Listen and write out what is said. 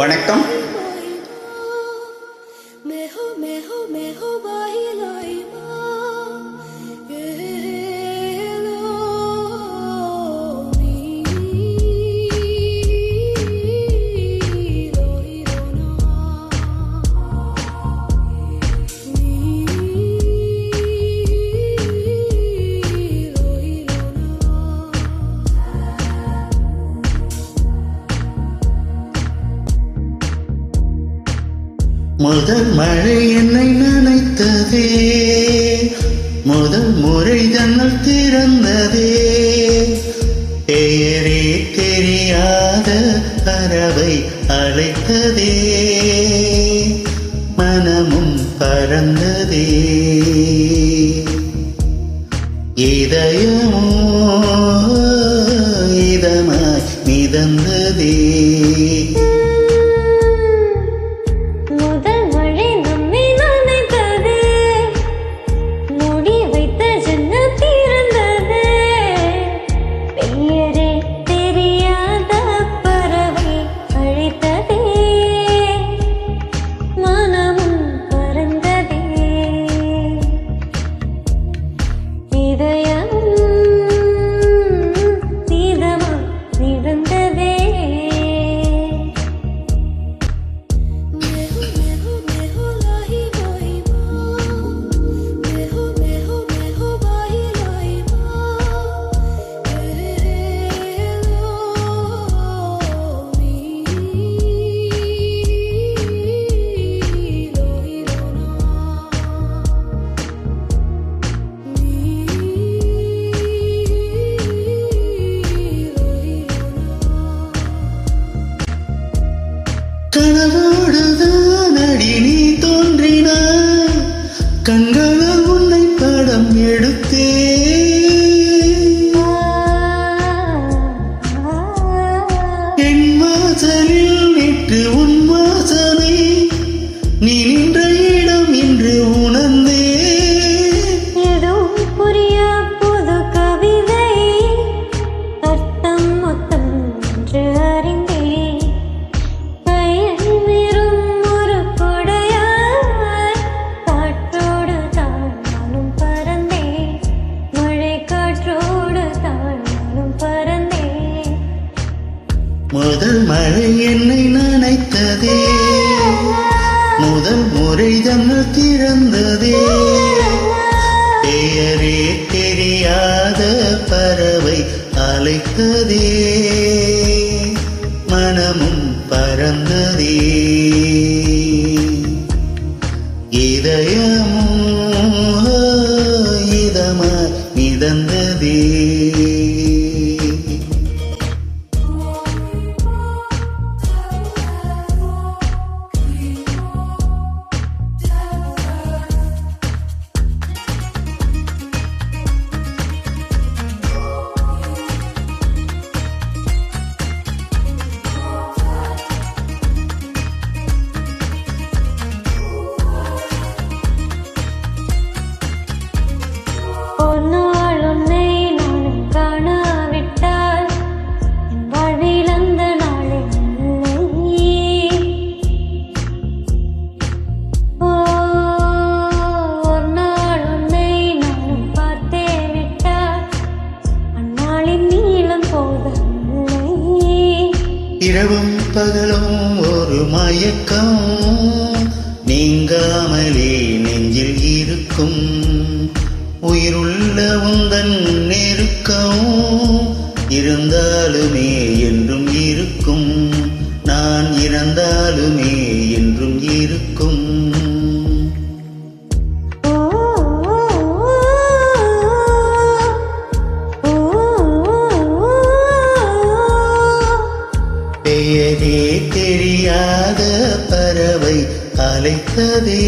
வணக்கம். முதல் மழை என்னை நனைத்ததே, முதல் முறை ஜன்னல் திறந்ததே, பெயரே தெரியாத பறவை அழைத்ததே, மனமும் பறந்ததே, இதயமோ இதமாய் மிதந்ததே. கனவோடுதான் அடி நீ தோன்றினாய், கண்களால் உன்னை படம் எடுத்தே, என் வாசலில் நேற்று உன் வாசனை, நீ நின்ற இடம் இன்று உணர்ந்தே. முதல் மழை என்னை நனைத்ததே, முதல் முறை ஜன்னல் திறந்ததே, பெயரே தெரியாத பறவை அழைத்ததே, மனமும் பறந்ததே, இதயமோ இதமாய் மிதந்ததே. இரவும் பகலும் ஒரு மயக்கம், நீங்காமலே நெஞ்சில் இருக்கும், உயிருள்ள உந்தன் நெருக்கம் இருந்தாலுமே என்றும் இருக்கும், நான் இறந்தாலுமே என்றும் இருக்கும். பெயரே தெரியாத பறவை அழைத்ததே.